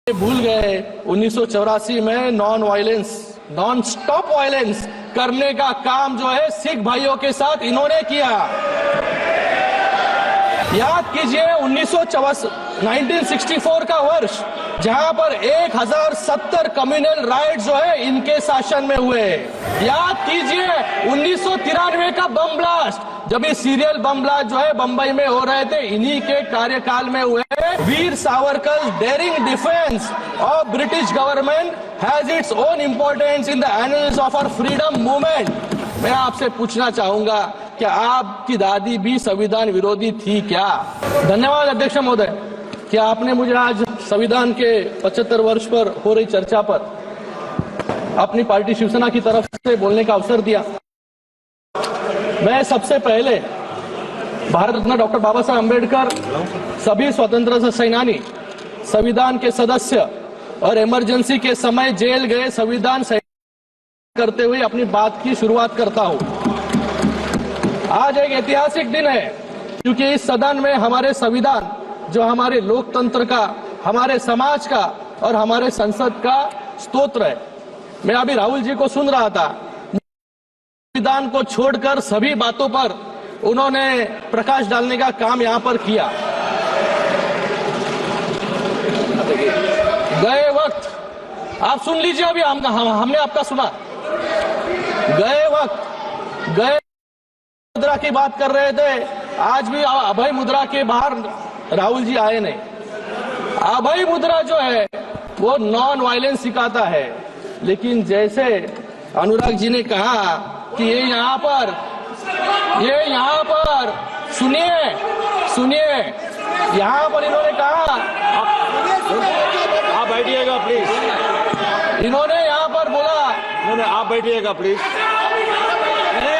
भूल गए 1984 में नॉन स्टॉप वायलेंस करने का काम जो है सिख भाइयों के साथ इन्होंने किया। याद कीजिए 1964 का वर्ष, जहां पर 1070 कम्युनल राइट जो है इनके शासन में हुए। याद कीजिए 1993 का बम ब्लास्ट, जब ये सीरियल बम ब्लास्ट जो है बंबई में हो रहे थे, इन्हीं के कार्यकाल में हुए। Veer Savarkar daring defence of British government has its own importance in the annals of our freedom movement. मैं आपसे पूछना चाहूंगा कि आपकी दादी भी संविधान विरोधी थी क्या? धन्यवाद अध्यक्ष महोदय कि आपने मुझे आज संविधान के 75 वर्ष पर हो रही चर्चा पर अपनी पार्टी शिवसेना की तरफ से बोलने का अवसर दिया। मैं सबसे पहले भारत रत्न डॉक्टर बाबा साहब अम्बेडकर, सभी स्वतंत्रता सेनानी, संविधान के सदस्य और इमरजेंसी के समय जेल गए संविधान करते हुए अपनी बात की शुरुआत करता हूं। आज एक ऐतिहासिक दिन है क्योंकि इस सदन में हमारे संविधान जो हमारे लोकतंत्र का, हमारे समाज का और हमारे संसद का स्तोत्र है। मैं अभी राहुल जी को सुन रहा था, संविधान को छोड़कर सभी बातों पर उन्होंने प्रकाश डालने का काम यहां पर किया। गए वक्त आप सुन लीजिए, अभी हमने आपका सुना। गए मुद्रा की बात कर रहे थे, आज भी अभय मुद्रा के बाहर राहुल जी आए नहीं। अभय मुद्रा जो है वो नॉन वायलेंस सिखाता है, लेकिन जैसे अनुराग जी ने कहा कि ये यहाँ पर सुनिए, यहाँ पर इन्होंने कहा, आप बैठिएगा प्लीज। इन्होंने यहाँ पर बोला, आप बैठिएगा प्लीज।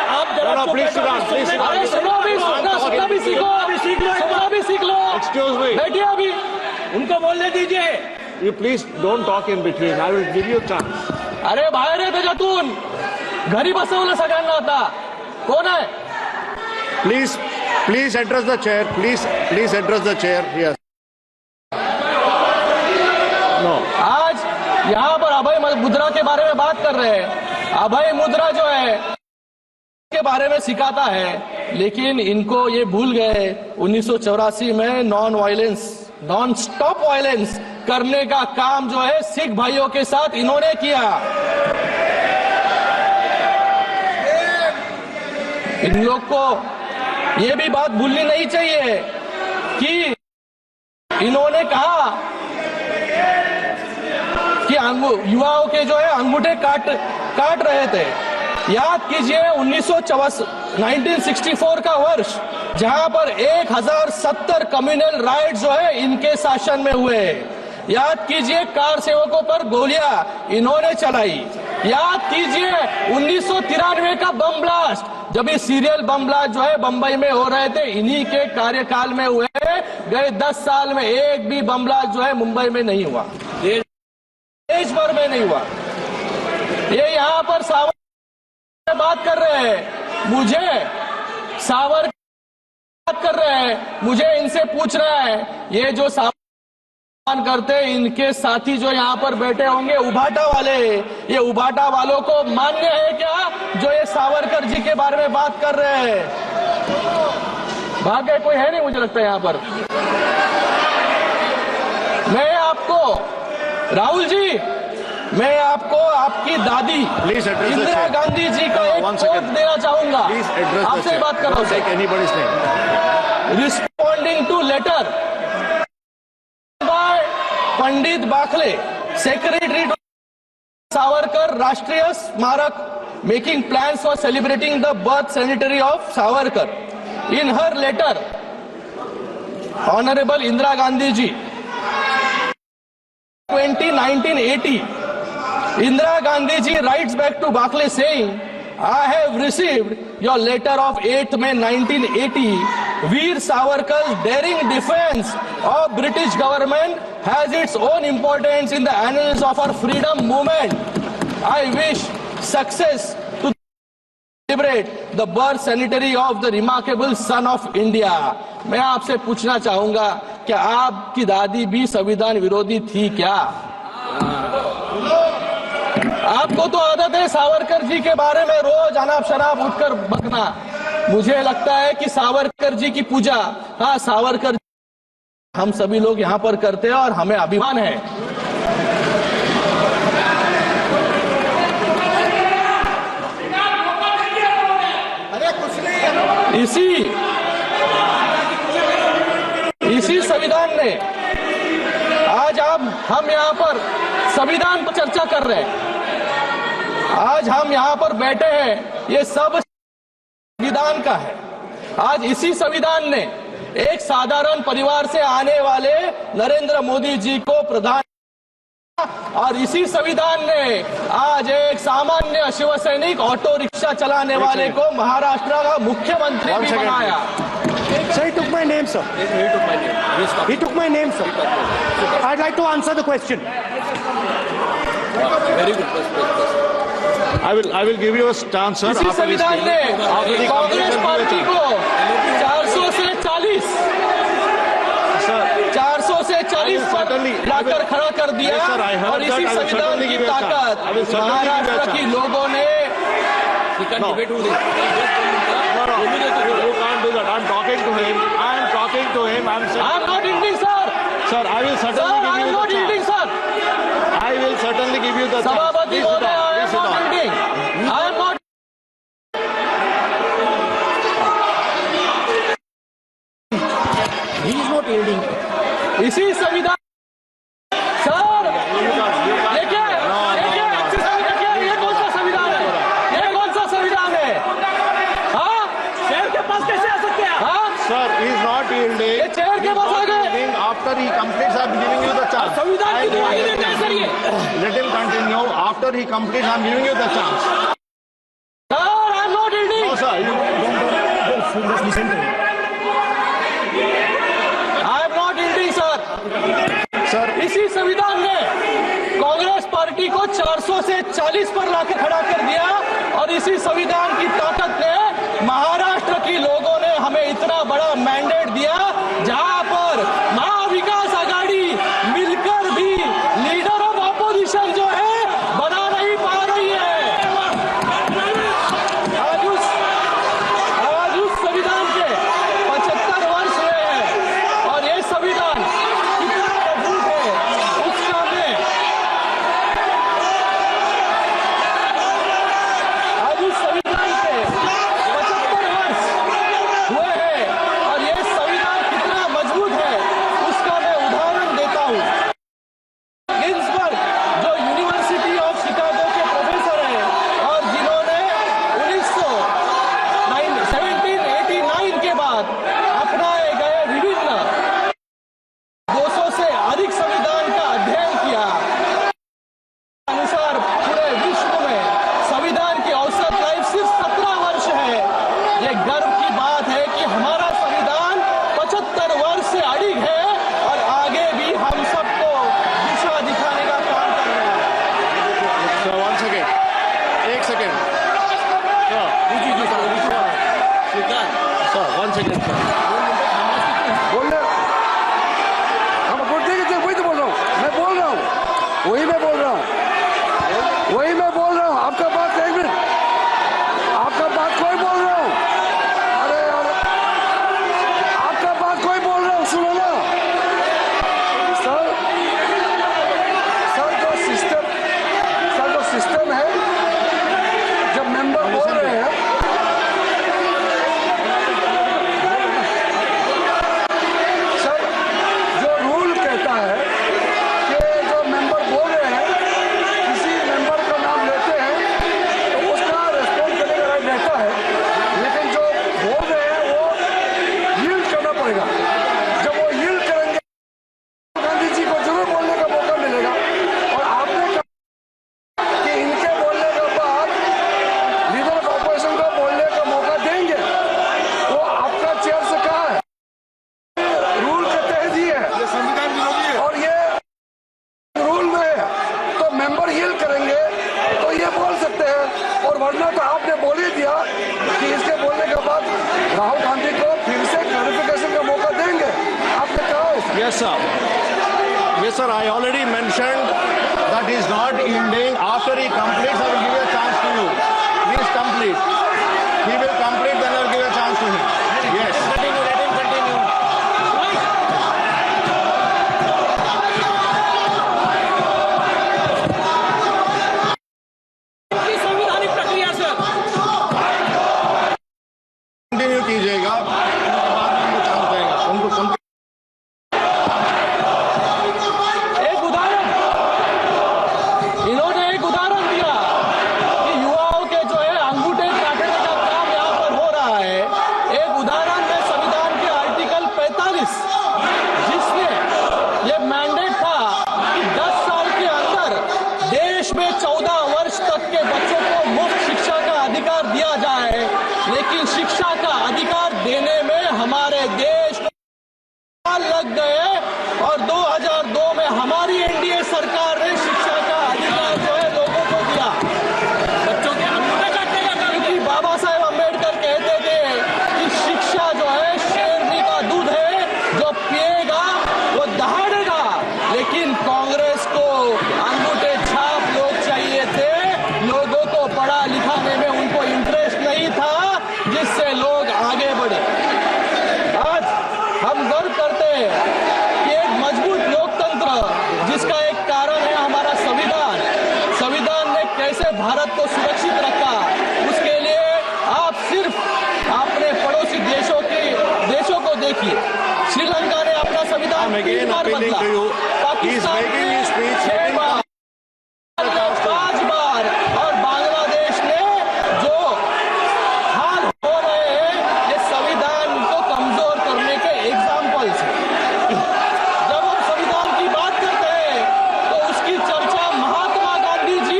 आप जरा प्लीज सुनना भी सीख लो। एक्सक्यूज मी, बैठिए, अभी उनको बोलने दीजिए। You please don't talk in between, I will give you chance. अरे बाहेर आहे त्याच्यातून, घरी बसवलं सगळ्यांना आता। कोण आहे? Please address the chair, please address the chair. Yes, no. आज यहाँ पर अभय मुद्रा के बारे में बात कर रहे हैं। अभय मुद्रा जो है के बारे में सिखाता है, लेकिन इनको ये भूल गए 1984 में नॉन स्टॉप वायलेंस करने का काम जो है सिख भाइयों के साथ इन्होंने किया। इन लोग को ये भी बात भूलनी नहीं चाहिए कि इन्होंने कहा कि युवाओं के जो है अंगूठे काट रहे थे। याद कीजिए 1964 का वर्ष, जहां पर 1070 कम्युनल राइट जो है इनके शासन में हुए। याद कीजिए कार सेवकों पर गोलियां इन्होंने चलाई। याद कीजिए 1993 का बम ब्लास्ट, जब ये सीरियल बम ब्लास्ट जो है बंबई में हो रहे थे, इन्हीं के कार्यकाल में हुए। गए 10 साल में एक भी बम ब्लास्ट जो है मुंबई में नहीं हुआ, देश भर में नहीं हुआ। ये यहाँ पर सावरकर बात कर रहे हैं, मुझे इनसे पूछ रहा है, ये जो सावरकर करते हैं इनके साथी जो यहाँ पर बैठे होंगे उभाटा वाले, ये उभाटा वालों को मान्य है क्या जो ये सावरकर जी के बारे में बात कर रहे हैं? भाग्य कोई है नहीं मुझे लगता है यहाँ पर। मैं आपको राहुल जी, मैं आपको आपकी दादी इंदिरा गांधी जी का एक कोट देना चाहूंगा। आपसे बात कर रहा हूं। Responding to letter by Pandit Bakhle, secretary Savarkar Rashtriya Smarak, making plans for celebrating the birth centenary of Savarkar. In her letter, honourable Indira Gandhi ji 1980, Indira Gandhi ji writes back to Bakle saying, I have received your letter of 8th May 1980. Veer Savarkar's daring defense of British government has its own importance in the annals of our freedom movement. I wish success to celebrate the birth centenary of the remarkable son of India. मैं आपसे पूछना चाहूंगा क्या आपकी दादी भी संविधान विरोधी थी क्या? आपको तो आदत है सावरकर जी के बारे में रोज अनाप शनाप उठकर बकना। मुझे लगता है कि सावरकर जी की पूजा, हाँ सावरकर हम सभी लोग यहाँ पर करते हैं और हमें अभिमान है। इसी संविधान ने आज हम यहाँ पर संविधान पर चर्चा कर रहे हैं। आज हम यहाँ पर बैठे हैं, ये सब संविधान का है। आज इसी संविधान ने एक साधारण परिवार से आने वाले नरेंद्र मोदी जी को प्रधान, और इसी संविधान ने आज एक सामान्य शिवसैनिक ऑटो रिक्शा चलाने वाले को महाराष्ट्र का मुख्यमंत्री भी बनाया। Sir, he took my name, sir. He took my name, sir. I'd like to answer the question. Very good. I will give you a chance, sir. इसी संविधान ने कांग्रेस पार्टी को 400 से 40 पर लाकर खड़ा कर दिया, और इसी संविधान की ताकत महाराष्ट्र की लोगों ने। You can't do that. I'm talking to him. I'm not ending, sir. Sir, I will certainly give you the chance. I will certainly give you the chance. सभापति महोदय, I am not ending. I am not. He is not yielding. इसी संविधान sir देखिए ये कौन सा संविधान है? ये कौन सा संविधान है? हाँ, शेर के पास कैसे आ सकते हैं? हाँ Sir, he is not yielding. ये शेर के पास आ गए। After he completes, I'm giving you the chance. संविधान की दुहाई देते हैं सर ये। Let him continue. After he completes, I'm giving you the chance. Sir, I am not ending. No, sir. You don't. Just listen to him. I am not ending, sir. Sir, इसी संविधान ने Congress party को 400 से 40 पर लाकर खड़ा कर दिया, और इसी संविधान की ताकत ने महाराष्ट्र की लोगों ने हमें इतना बड़ा मैंडेट दिया, जहां पर महाविकास आघाड़ी मिलकर भी लीडर ऑफ ऑपोजिशन जो है बना नहीं पा रही है। आज उस संविधान के 75 वर्ष हुए हैं, और ये संविधान कितना मजबूत है उसका मैं आज उस संविधान के 75 वर्ष हुए हैं, और ये संविधान कितना मजबूत है उसका मैं उदाहरण देता हूं। गिन्सबर्ग जो यूनिवर्सिटी ऑफ शिकागो के प्रोफेसर हैं, और जिन्होंने 1789 के बाद अपनाए गए विभिन्न 200 से अधिक संविधान का अध्ययन किया, अनुसार पूरे विश्व में संविधान की औसत लाइफ सिर्फ 17 वर्ष है। ये गर्व की बात है कि हमारा संविधान 75 वर्ष से अडिग है, और आगे भी हम सबको दिशा दिखाने का काम कर रहे हैं। sir, one second. एक second. Sir, one second, sir. बोल रहे हम बोलते हैं, वही तो बोल रहा हूँ, मैं बोल रहा हूँ, वही मैं बोल रहा हूँ, आपका बात एक मिनट, आपका बात कोई बोल रहा हूँ, अरे आपका बात कोई बोल रहा हूँ, सुनो ना सर। जो सिस्टम है, जब मेंबर बोल रहे हैं, सर जो रूल कहता है कि जो मेंबर बोल रहे हैं, किसी मेंबर का नाम लेते हैं तो उसका रेस्पॉन्स करने का राइट रहता है, लेकिन जो बोल रहे हैं वो यील्ड करना पड़ेगा। जब वो यील्ड करेंगे, गांधी जी को जरूर बोलने का मौका मिलेगा, और आपने कहा कि इनके बोलने के बाद लीडर ऑफ ऑपोजिशन को बोलने का मौका देंगे, वो आपका चेयर से कहा है, रूल के तहत ही है, संविधान विरोधी है। और ये रूल में है, तो मेंबर यील्ड करेंगे तो ये बोल सकते हैं, और वरना तो आपने बोल ही दिया कि इसके बोलने के बाद राहुल गांधी को फिर से क्लैरिफिकेशन का मौका देंगे, आपने कहा है। Yes, sir. Yes, sir. I already mentioned that he is not yielding. After he completes, I will give a chance to you. Please complete. He will complete, then I will give a chance to him. Yes. Continue. Let him continue. संवैधानिक प्रक्रिया sir continue कीजिएगा. बाद में उनको chance देगा. उनको complete. एक उदाहरण इन्होंने एक उदाहरण दिया कि युवाओं के जो है अंगूठे काटने का काम यहाँ पर हो रहा है. एक उदाहरण में संविधान के आर्टिकल 45 जिसमें ये मैंडेट था कि 10 साल के अंदर देश में 14 वर्ष तक के बच्चों को मुफ्त शिक्षा का अधिकार दिया जाए, लेकिन शिक्षा का अधिकार देने में हमारे देश को साल लग गए और 2002 में हमारी एनडीए सरकार ने शिक्षा का अधिकार जो है लोगों को दिया. बच्चों के अंगूठे काटने का काम, क्योंकि बाबा साहेब अम्बेडकर कहते थे कि शिक्षा जो है शेरनी का दूध है, जो पिएगा वो दहाड़ेगा. लेकिन कांग्रेस को अंगूठे छाप लोग चाहिए थे. लोगों को पढ़ा लिखाने में उनको इंटरेस्ट नहीं था, जिससे लोग आगे बढ़े. आज हम गर्व करते हैं कि एक मजबूत लोकतंत्र जिसका एक कारण है हमारा संविधान. संविधान ने कैसे भारत को सुरक्षित रखा, उसके लिए आप सिर्फ अपने पड़ोसी देशों को देखिए. श्रीलंका ने अपना संविधान I'm again 3 बार appealing बदला. to you. He is making his speech. 6 बार, 5 बार, और बांग्लादेश ने जो हाल हो रहे हैं ये संविधान को कमजोर करने के एग्जाम्पल्स हैं. जब हम संविधान की बात करते हैं तो उसकी चर्चा महात्मा गांधी जी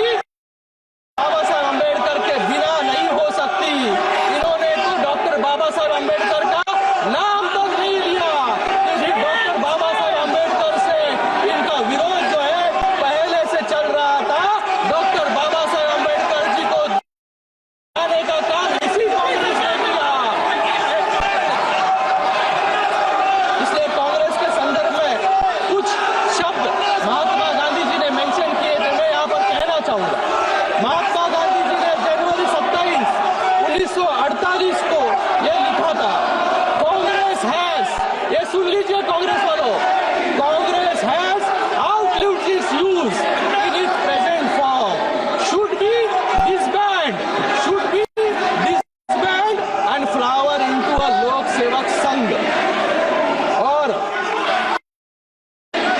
बाबा साहेब अम्बेडकर के बिना नहीं हो सकती. इन्होंने तो डॉक्टर बाबा साहेब अम्बेडकर का नाम तक नहीं लिया, क्योंकि डॉक्टर बाबा साहेब अम्बेडकर से इनका विरोध जो है पहले से चल रहा था. डॉक्टर बाबा साहेब अम्बेडकर जी को आने का काम इसी कांग्रेस ने किया. इसलिए कांग्रेस के संदर्भ में कुछ शब्द महात्मा गांधी जी ने मेंशन किए थे, मैं यहाँ पर कहना चाहूंगा. महात्मा गांधी जी ने जनवरी 27, 1948 को यह लिखा था, कांग्रेस हैज, ये सुन लीजिए कांग्रेस वालों, Congress has outlived its use in its present form, should be disbanded and flower into a लोक सेवक संघ. और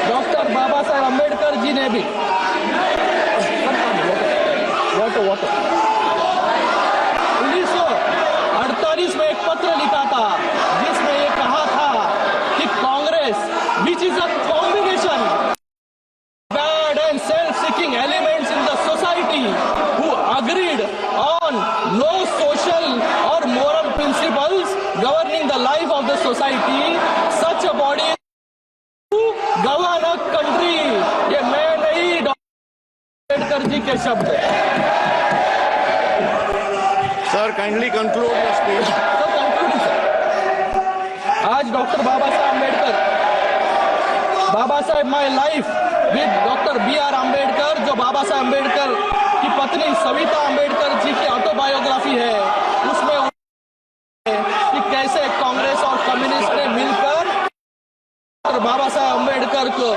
डॉक्टर बाबा साहेब अम्बेडकर जी ने भी वाटर 1948 में एक पत्र लिखा था जिसमें ये कहा था कि Congress which is a combination bad and self-seeking elements in the society who agreed on no social or moral principles governing the life of the society, such a body to govern a country. ये मैं नहीं, doctor Ambedkar ji के शब्द हैं. Sir, kindly conclude your speech. तो conclude sir. आज doctor Baba Saheb Ambedkar, Baba Saheb my life with doctor B.R. Ambedkar, जो बाबा साहेब अम्बेडकर की पत्नी सविता अम्बेडकर जी की ऑटोबायोग्राफी है, उसमें कि कैसे कांग्रेस और कम्युनिस्ट ने मिलकर बाबा साहेब अम्बेडकर को